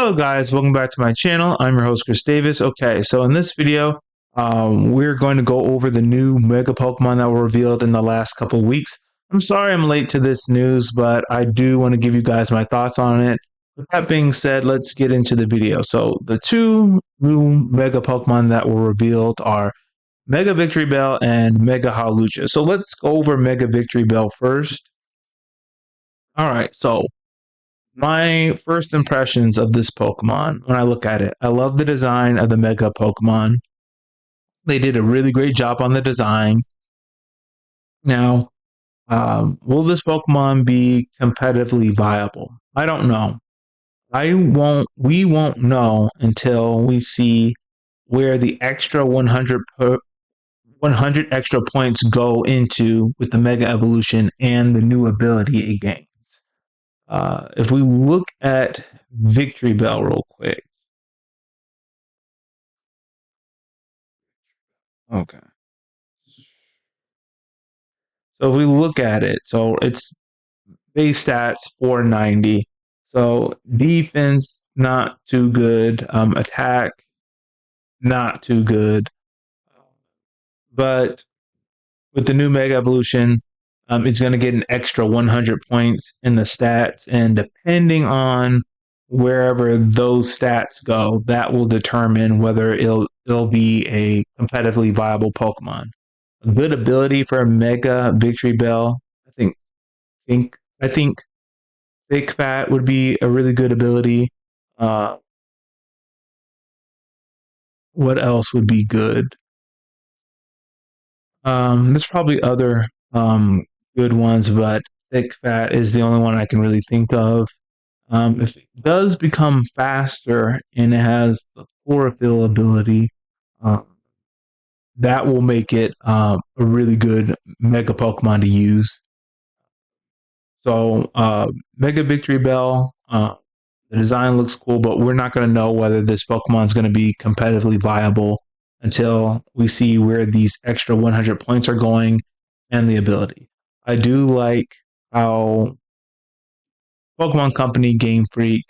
Hello guys, welcome back to my channel. I'm your host Chris Davis. Okay, so in this video, we're going to go over the new Mega Pokemon that were revealed in the last couple weeks. I'm sorry I'm late to this news, but I do want to give you guys my thoughts on it. With that being said, let's get into the video. So the two new Mega Pokemon that were revealed are Mega Victory Bell and Mega Hawlucha. So let's go over Mega Victory Bell first. Alright, so my first impressions of this Pokemon, when I look at it, I love the design of the Mega Pokemon. They did a really great job on the design. Now, will this Pokemon be competitively viable? I don't know. We won't know until we see where the extra 100 extra points go into with the Mega Evolution and the new ability it gains. If we look at Victory Bell real quick. Okay. So if we look at it, so it's base stats 490. So defense not too good. Attack not too good. But with the new Mega Evolution, it's going to get an extra 100 points in the stats, and depending on wherever those stats go, that will determine whether it'll be a competitively viable Pokemon. A good ability for Mega Victory Bell, I think Thick Fat would be a really good ability. Uh, what else would be good? There's probably other good ones, but Thick Fat is the only one I can really think of. If it does become faster and it has the chlorophyll ability, uh, that will make it a really good Mega Pokemon to use. So, Mega Victory Bell, the design looks cool, but we're not going to know whether this Pokemon is going to be competitively viable until we see where these extra 100 points are going and the ability. I do like how Pokemon Company Game Freak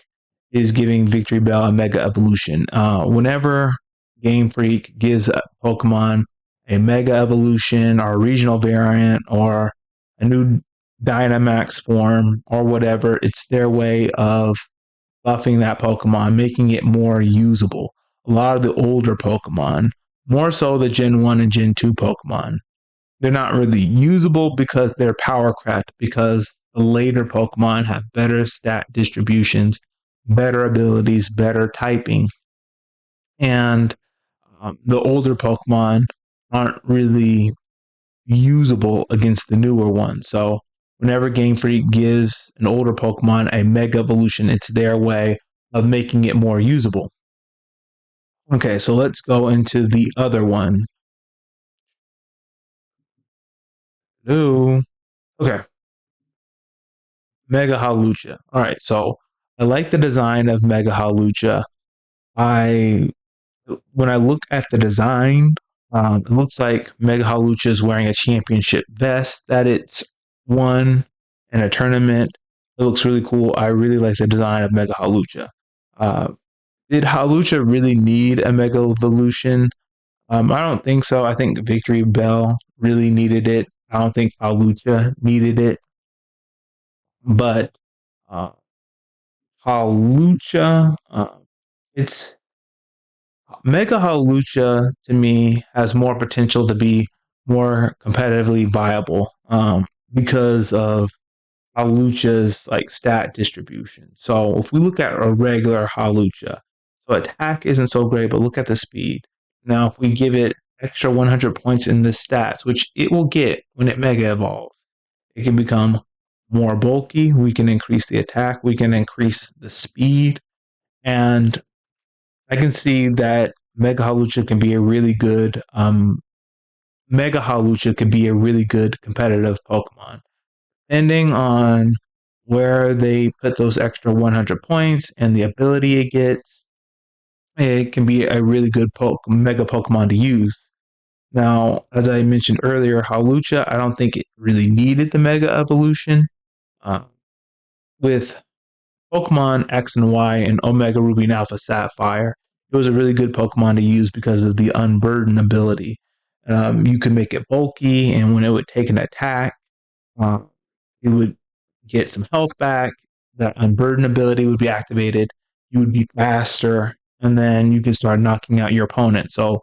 is giving Victory Bell a Mega Evolution. Whenever Game Freak gives a Pokemon a Mega Evolution or a regional variant or a new Dynamax form or whatever, it's their way of buffing that Pokemon, making it more usable. A lot of the older Pokemon, more so the Gen 1 and Gen 2 Pokemon, they're not really usable because they're power cracked, because the later Pokemon have better stat distributions, better abilities, better typing. And the older Pokemon aren't really usable against the newer ones. So whenever Game Freak gives an older Pokemon a Mega Evolution, it's their way of making it more usable. Okay, so let's go into the other one. Ooh. Okay, Mega Hawlucha. All right, so I like the design of Mega Hawlucha. I when I look at the design, it looks like Mega Hawlucha is wearing a championship vest that it's won in a tournament. It looks really cool. I really like the design of Mega Hawlucha. Uh, did Hawlucha really need a Mega Evolution? I don't think so. I think Victory Bell really needed it. I don't think Hawlucha needed it. But uh, Hawlucha, it's Mega Hawlucha to me has more potential to be more competitively viable because of Hawlucha's like stat distribution. So if we look at a regular Hawlucha, so attack isn't so great, but look at the speed. Now if we give it extra 100 points in the stats, which it will get when it Mega Evolves, it can become more bulky. We can increase the attack. We can increase the speed, and I can see that Mega Hawlucha can be a really good Mega Hawlucha could be a really good competitive Pokemon. Depending on where they put those extra 100 points and the ability it gets, it can be a really good Mega Pokemon to use. Now, as I mentioned earlier, Hawlucha, I don't think it really needed the Mega Evolution. Uh, with Pokemon X and Y and Omega Ruby and Alpha Sapphire, it was a really good Pokemon to use because of the Unburden ability. You could make it bulky, and when it would take an attack, uh, it would get some health back. That Unburden ability would be activated. You would be faster, and then you could start knocking out your opponent. So,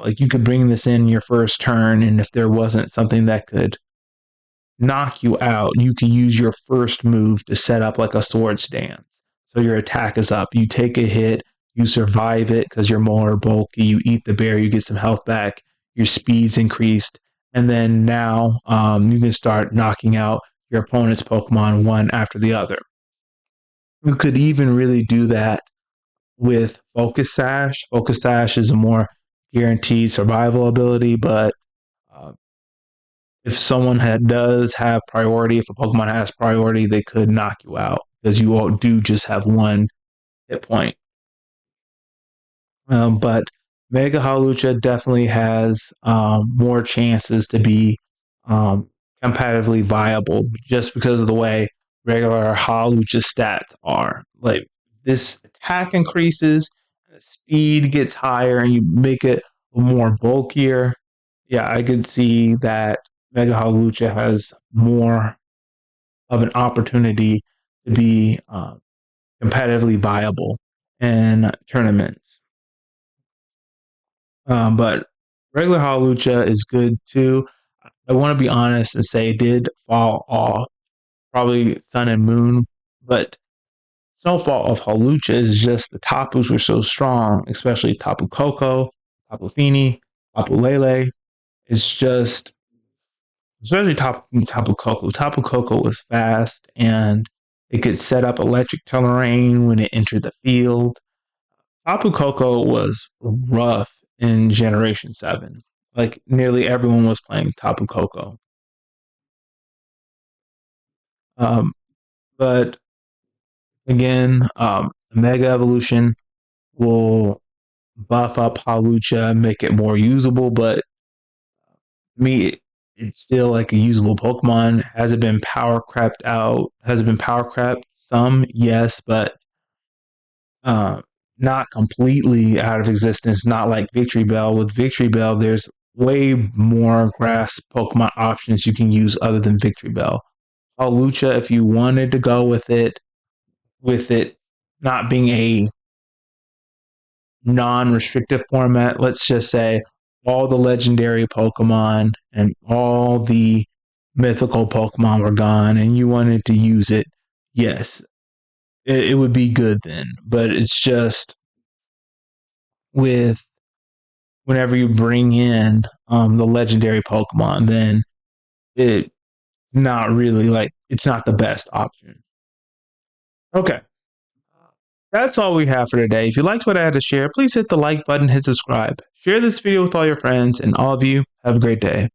like, you could bring this in your first turn, and if there wasn't something that could knock you out, you can use your first move to set up like a swords dance. So your attack is up. You take a hit, you survive it because you're more bulky. You eat the bear, you get some health back. Your speed's increased, and then now you can start knocking out your opponent's Pokemon one after the other. You could even really do that with Focus Sash. Focus Sash is a more guaranteed survival ability, but uh, if someone does have priority, if a Pokemon has priority, they could knock you out because you all do just have one hit point. But Mega Hawlucha definitely has more chances to be um, competitively viable just because of the way regular Hawlucha stats are. Like, this attack increases, speed gets higher, and you make it more bulkier. Yeah, I could see that Mega Hawlucha has more of an opportunity to be competitively viable in tournaments. But regular Hawlucha is good too. I want to be honest and say it did fall off, probably Sun and Moon, but it's no fault of Hawlucha. It's just the Tapus were so strong, especially Tapu Koko, Tapu Fini, Tapu Lele. It's just, especially Tapu Koko. Tapu Koko was fast and it could set up electric terrain when it entered the field. Tapu Koko was rough in Generation 7. Like, nearly everyone was playing Tapu Koko. Um, but again, Mega Evolution will buff up Hawlucha, make it more usable, but to me, it's still like a usable Pokemon. Has it been power crept out? Has it been power crept? Some, yes, but uh, not completely out of existence. Not like Victory Bell. With Victory Bell, there's way more grass Pokemon options you can use other than Victory Bell. Lucha, if you wanted to go with it not being a non-restrictive format, let's just say all the legendary Pokemon and all the mythical Pokemon were gone, and you wanted to use it, yes, it would be good then. But it's just with whenever you bring in the legendary Pokemon, then it not really like it's not the best option. Okay, that's all we have for today. If you liked what I had to share, please hit the like button, hit subscribe, share this video with all your friends, and all of you have a great day.